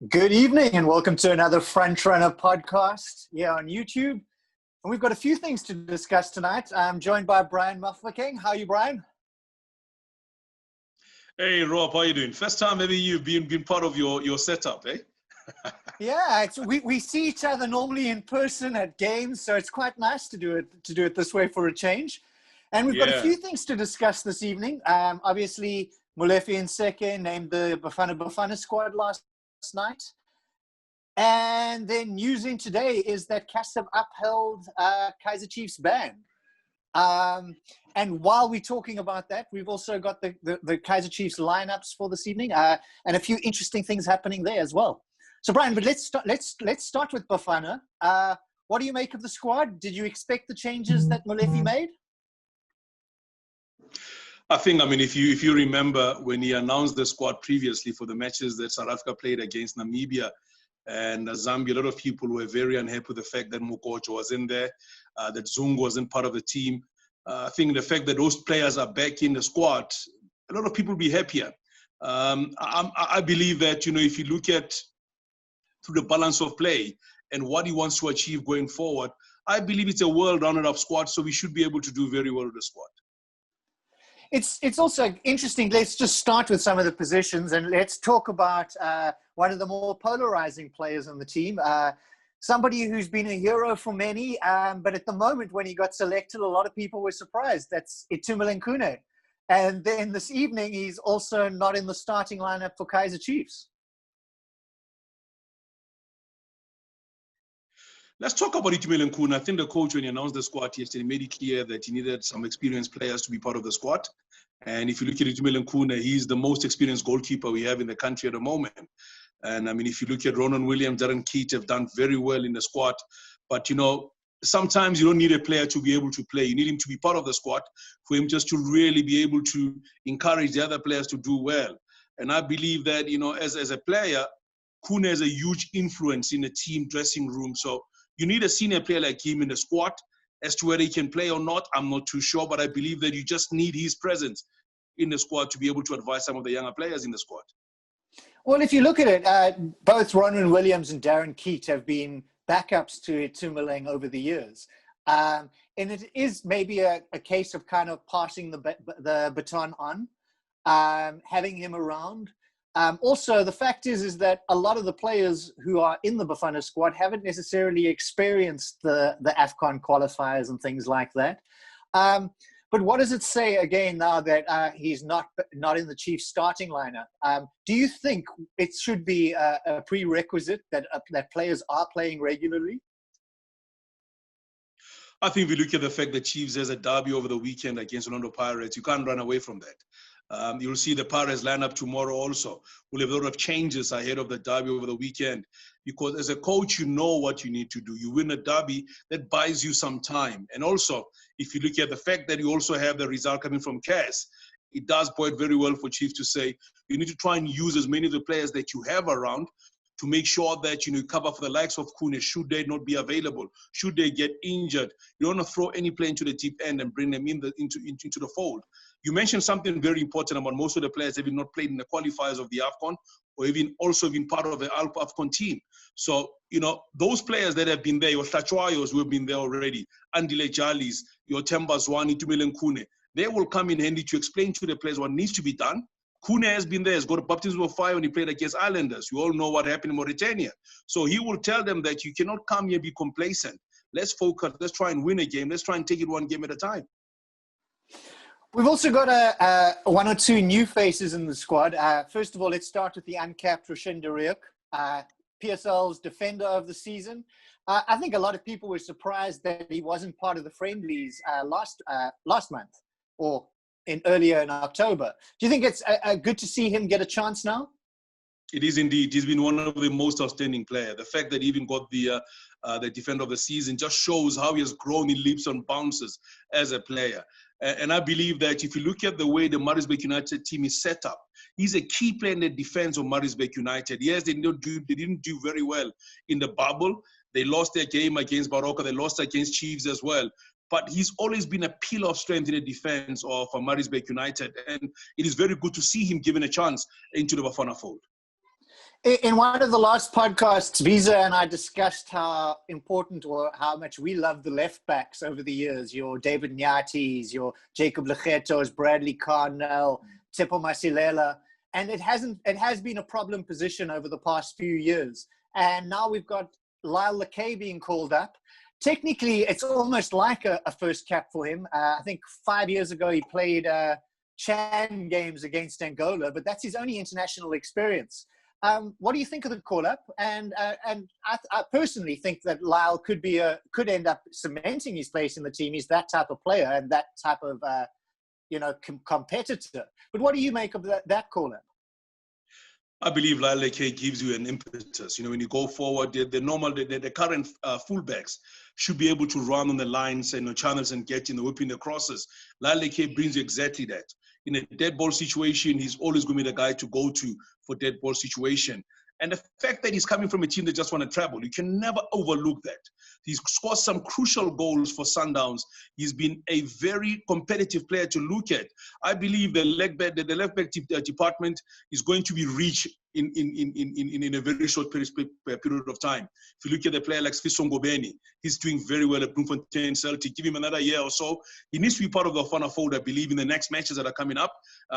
Good evening and welcome to another Frontrunner podcast here on YouTube. And we've got a few things to discuss tonight. I'm joined by Brian Muffler-King. How are you, Brian? Hey, Rob, how are you doing? First time maybe you've been part of your setup, eh? Yeah, we see each other normally in person at games, so it's quite nice to do it this way for a change. And we've got a few things to discuss this evening. Obviously, Molefi Ntseki named the Bafana Bafana squad last night. And then news in today is that CAS have upheld Kaizer Chiefs' ban. And while we're talking about that, we've also got the Kaizer Chiefs lineups for this evening and a few interesting things happening there as well. So, Brian, but let's start with Bafana. What do you make of the squad? Did you expect the changes that Molefi made? I mean, if you remember when he announced the squad previously for the matches that South Africa played against Namibia and Zambia, a lot of people were very unhappy with the fact that Mokotjo was in there, that Zungu wasn't part of the team. I think the fact that those players are back in the squad, a lot of people will be happier. I believe that, if you look at through the balance of play and what he wants to achieve going forward, I believe it's a well-rounded up squad, so we should be able to do very well with the squad. It's also interesting. Let's just start with some of the positions and let's talk about one of the more polarizing players on the team. Somebody who's been a hero for many, but at the moment when he got selected, a lot of people were surprised. That's Itumeleng Khune. And then this evening, he's also not in the starting lineup for Kaizer Chiefs. Let's talk about Itumeleng Khune. I think the coach, when he announced the squad yesterday, made it clear that he needed some experienced players to be part of the squad. And if you look at Itumeleng Khune, he's the most experienced goalkeeper we have in the country at the moment. And I mean, if you look at Ronan Williams, Darren Keat have done very well in the squad. But, sometimes you don't need a player to be able to play. You need him to be part of the squad for him just to really be able to encourage the other players to do well. And I believe that, as a player, Khune has a huge influence in the team dressing room. So you need a senior player like him in the squad. As to whether he can play or not, I'm not too sure, but I believe that you just need his presence in the squad to be able to advise some of the younger players in the squad. Well, if you look at it, both Ronan Williams and Darren Keat have been backups to Itumeleng over the years. And it is maybe a case of kind of passing the baton on, having him around. Also, the fact is that a lot of the players who are in the Bafana squad haven't necessarily experienced the AFCON qualifiers and things like that. But what does it say again now that he's not in the Chiefs starting lineup? Do you think it should be a prerequisite that players are playing regularly? I think if you look at the fact that Chiefs has a derby over the weekend against Orlando Pirates, you can't run away from that. You'll see the Pirates lineup tomorrow also. We'll have a lot of changes ahead of the derby over the weekend because as a coach, you know what you need to do. You win a derby, that buys you some time. And also, if you look at the fact that you also have the result coming from CAS, it does bode very well for Chiefs to say, you need to try and use as many of the players that you have around to make sure that you cover for the likes of Khune should they not be available, should they get injured. You don't want to throw any player into the deep end and bring them into the fold. You mentioned something very important about most of the players having not played in the qualifiers of the AFCON or even also been part of the AFCON team. So, those players that have been there, your Hlachwayos who have been there already, Andile Jalis, your Tembazwani, Itumeleng Khune, they will come in handy to explain to the players what needs to be done. Khune has been there, has got a baptism of fire when he played against Islanders. You all know what happened in Mauritania. So he will tell them that you cannot come here and be complacent. Let's focus. Let's try and win a game. Let's try and take it one game at a time. We've also got one or two new faces in the squad. First of all, let's start with the Uncapped Rushine De Reuck, PSL's defender of the season. I think a lot of people were surprised that he wasn't part of the friendlies last month or earlier in October. Do you think it's good to see him get a chance now? It is indeed. He's been one of the most outstanding players. The fact that he even got the defender of the season just shows how he has grown in leaps and bounces as a player. And I believe that if you look at the way the Maritzburg United team is set up, he's a key player in the defense of Maritzburg United. Yes, they didn't do very well in the bubble. They lost their game against Baroka. They lost against Chiefs as well. But he's always been a pillar of strength in the defense of Maritzburg United. And it is very good to see him given a chance into the Bafana fold. In one of the last podcasts, Visa and I discussed how important or how much we love the left backs over the years. Your David Nyatis, your Jacob Legetos, Bradley Carnell, Tsepo Masilela. And it has been a problem position over the past few years. And now we've got Lyle Lakay being called up. Technically, it's almost like a first cap for him. I think 5 years ago he played Chan games against Angola, but that's his only international experience. What do you think of the call-up? And I personally think that Lyle could end up cementing his place in the team. He's that type of player and that type of competitor. But what do you make of that call-up? I believe Lyle Lakay gives you an impetus. When you go forward, the current fullbacks should be able to run on the lines and the channels and get whipping the crosses. Lyle Lakay brings you exactly that. In a dead ball situation, he's always going to be the guy to go to for dead ball situation. And the fact that he's coming from a team that just want to travel, you can never overlook that. He's scored some crucial goals for Sundowns. He's been a very competitive player to look at. I believe the left back department is going to be rich in a very short period of time. If you look at the player like Sfisongobeni, he's doing very well at Bloemfontein Celtic. Give him another year or so. He needs to be part of the Bafana fold, I believe, in the next matches that are coming up.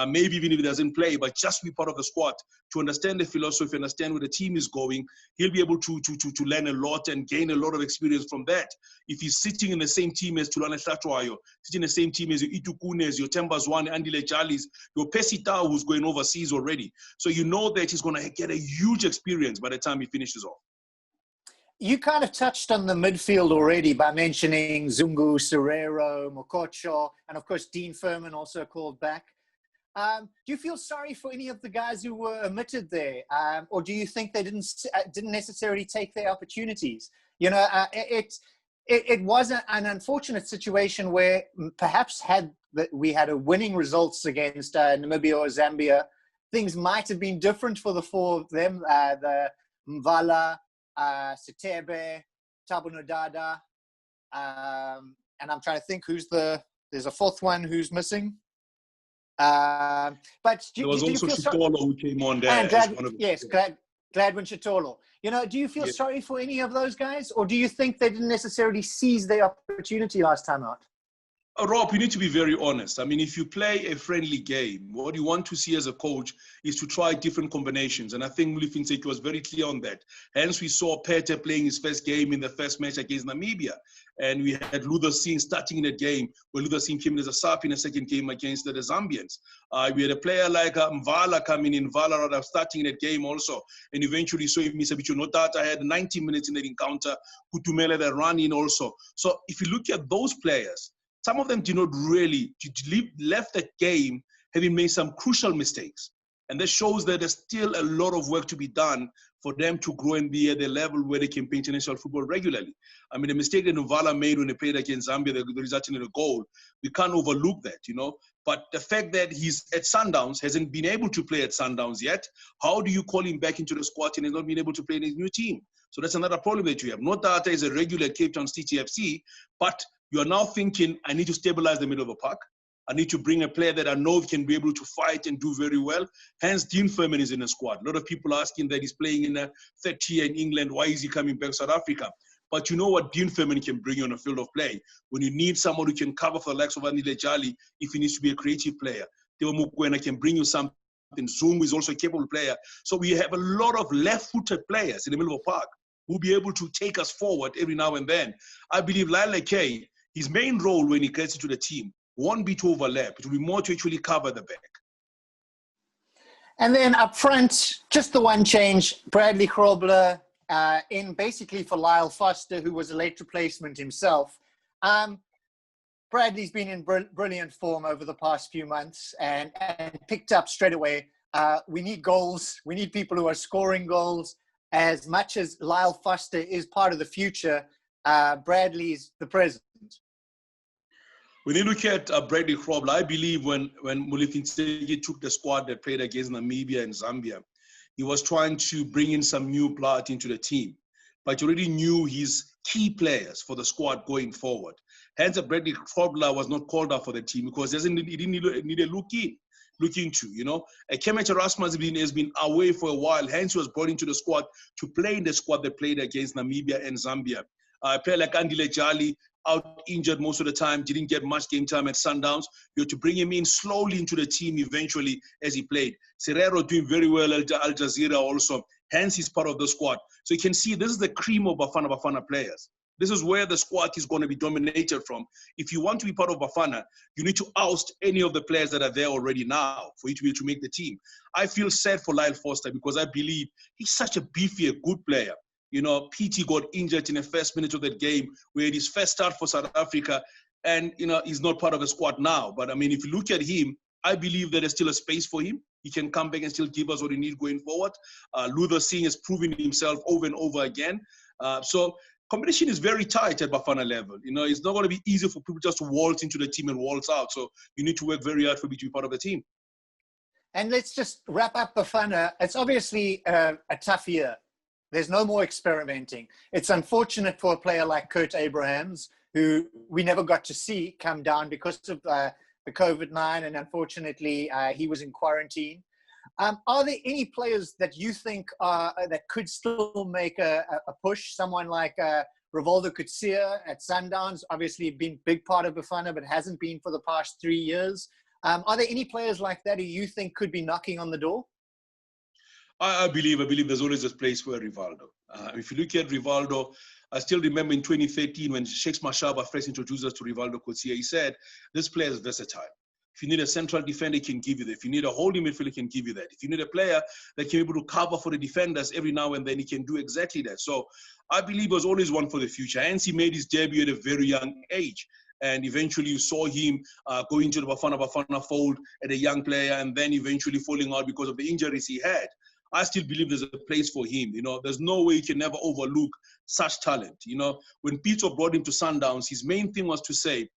Maybe even if he doesn't play, but just be part of the squad to understand the philosophy, understand where the team is going. He'll be able to learn a lot and gain a lot of experience from that. If he's sitting in the same team as Thulani Serero, sitting in the same team as your Itumeleng Khune, your Tembazwane, Andile Jalis, your Pesita, who's going overseas already. So you know that he's going to get a huge experience by the time he finishes off. You kind of touched on the midfield already by mentioning Zungu, Serero, Mokotjo, and of course Dean Furman also called back. Do you feel sorry for any of the guys who were omitted there, or do you think they didn't necessarily take their opportunities? It was an unfortunate situation where perhaps we had a winning results against Namibia or Zambia, things might have been different for the four of them. The Mvala, Sitebe, Thabo Nodada, and I'm trying to think there's a fourth one who's missing. But there was also Chitolo who came on there. Gladwin Chitolo. Do you feel sorry for any of those guys, or do you think they didn't necessarily seize their opportunity last time out? Rob, you need to be very honest. I mean, if you play a friendly game, what you want to see as a coach is to try different combinations. And I think Molefi Ntseki was very clear on that. Hence, we saw Pete playing his first game in the first match against Namibia. And we had Luther Singh starting in that game, where Luther Singh came in as a sub in the second game against the Zambians. We had a player like Mvala coming in, Mvala starting in that game also. And eventually, so Misabicho Notata had 90 minutes in that encounter, Kutumele that ran in also. So if you look at those players, some of them did not really left that game having made some crucial mistakes. And that shows that there's still a lot of work to be done for them to grow and be at the level where they can play international football regularly. I mean, the mistake that Novala made when they played against Zambia, that resulted in a goal, we can't overlook that, But the fact that he's at Sundowns, hasn't been able to play at Sundowns yet, how do you call him back into the squad and he's not been able to play in his new team? So that's another problem that you have. Notata is a regular Cape Town TTFC, but you are now thinking, I need to stabilize the middle of the park. I need to bring a player that I know can be able to fight and do very well. Hence, Dean Furman is in the squad. A lot of people asking that he's playing in the third tier in England. Why is he coming back to South Africa? But you know what Dean Furman can bring you on a field of play. When you need someone who can cover for the likes of Andile Jali, if he needs to be a creative player. Theo Mukwena can bring you something. Zungu is also a capable player. So we have a lot of left-footed players in the middle of the park who will be able to take us forward every now and then. I believe Lyle Lakay, his main role when he gets into the team, won't be to overlap. It will be more to actually cover the back. And then up front, just the one change, Bradley Grobler in basically for Lyle Foster, who was a late replacement himself. Bradley's been in brilliant form over the past few months and picked up straight away. We need goals. We need people who are scoring goals. As much as Lyle Foster is part of the future, Bradley's the present. When you look at Bradley Grobler, I believe when Molefi Ntseki took the squad that played against Namibia and Zambia, he was trying to bring in some new blood into the team. But you already knew his key players for the squad going forward. Hence, Bradley Grobler was not called up for the team because he didn't need a look in. look into, you know. Kemet Erasmus has been away for a while, hence he was brought into the squad to play in the squad that played against Namibia and Zambia. A player like Andile Jali, out injured most of the time, didn't get much game time at Sundowns. You had to bring him in slowly into the team eventually as he played. Serero doing very well at Al Jazeera also, hence he's part of the squad. So you can see this is the cream of Bafana Bafana players. This is where the squad is going to be dominated from. If you want to be part of Bafana, you need to oust any of the players that are there already now for you to be able to make the team. I feel sad for Lyle Foster because I believe he's such a beefy, a good player. You know, PT got injured in the first minute of that game where it is first start for South Africa, and, you know, he's not part of the squad now. But, I mean, if you look at him, I believe there is still a space for him. He can come back and still give us what we need going forward. Luther Singh has proven himself over and over again. So competition is very tight at Bafana level. You know, it's not going to be easy for people just to waltz into the team and waltz out. So you need to work very hard for me to be part of the team. And let's just wrap up Bafana. It's obviously a tough year. There's no more experimenting. It's unfortunate for a player like Kurt Abrahams, who we never got to see come down because of the COVID-19, and unfortunately he was in quarantine. Are there any players that you think that could still make a push? Someone like Rivaldo Kutsia at Sundowns, obviously been a big part of Bafana, but hasn't been for the past 3 years. Are there any players like that who you think could be knocking on the door? I believe there's always a place for Rivaldo. If you look at Rivaldo, I still remember in 2013 when Shakes Mashaba first introduced us to Rivaldo Kutsia, he said, this player is versatile. If you need a central defender, he can give you that. If you need a holding midfielder, he can give you that. If you need a player that can be able to cover for the defenders every now and then, he can do exactly that. So I believe there's always one for the future. Hence, he made his debut at a very young age. And eventually you saw him go into the Bafana fold at a young player and then eventually falling out because of the injuries he had. I still believe there's a place for him. You know, there's no way you can never overlook such talent. You know, when Peter brought him to Sundowns, his main thing was to say,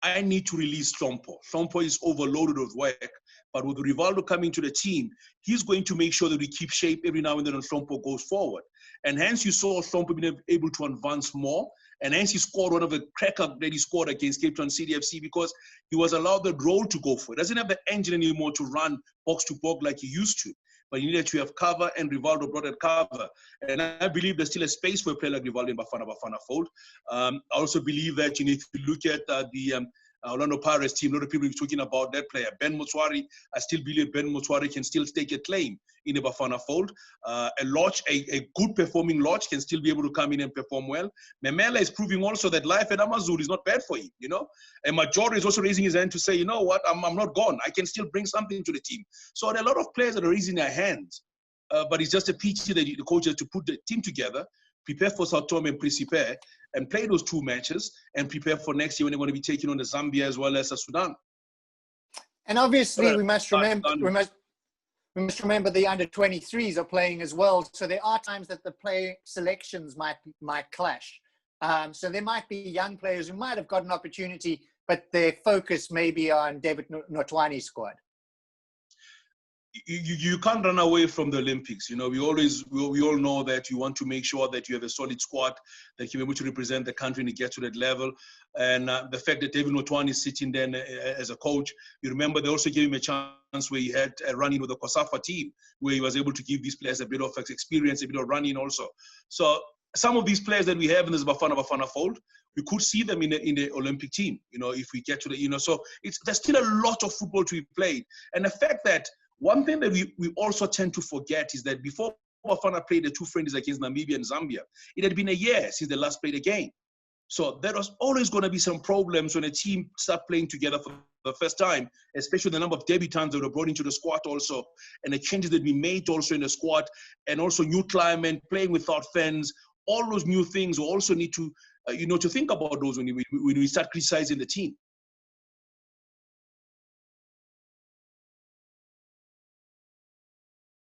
I need to release Hlompo. Hlompo is overloaded with work, but with Rivaldo coming to the team, he's going to make sure that we keep shape every now and then when Hlompo goes forward. And hence you saw Hlompo being able to advance more, and hence he scored one of the cracker that he scored against Cape Town City FC because he was allowed the role to go for it. Doesn't have the engine anymore to run box to box like he used to. But you needed to have cover, and Rivaldo brought that cover. And I believe there's still a space for a player like Rivaldo in Bafana fold. I also believe that you need to look at the Orlando Pirates team. A lot of people are talking about that player. Ben Motswari, I still believe Ben Motswari can still stake a claim in the Bafana fold. A good performing Lodge can still be able to come in and perform well. Memela is proving also that life at Amazulu is not bad for him, you know. And Majori is also raising his hand to say, you know what, I'm not gone. I can still bring something to the team. So there are a lot of players that are raising their hands, but it's just a pity that the coach has to put the team together, prepare for Sao Tome and Principe, and play those 2 matches, and prepare for next year when they're going to be taking on the Zambia as well as the Sudan. And obviously, we must remember the under-23s are playing as well. So there are times that the play selections might clash. So there might be young players who might have got an opportunity, but their focus may be on David Notwani's squad. You can't run away from the Olympics. You know, we all know that you want to make sure that you have a solid squad that can be able to represent the country and get to that level. And the fact that David Notwani is sitting there as a coach, you remember they also gave him a chance where he had a run-in with the Kosafa team, where he was able to give these players a bit of experience, a bit of running also. So some of these players that we have in this Bafana fold, we could see them in the Olympic team, you know, if we get to the, you know, so there's still a lot of football to be played. And the fact that one thing that we also tend to forget is that before Bafana played the 2 friendlies against Namibia and Zambia, it had been a year since they last played a game. So there was always going to be some problems when a team start playing together for the first time, especially the number of debutants that were brought into the squad also, and the changes that we made also in the squad, and also new climate, playing without fans. All those new things we also need to, to think about those when we start criticizing the team.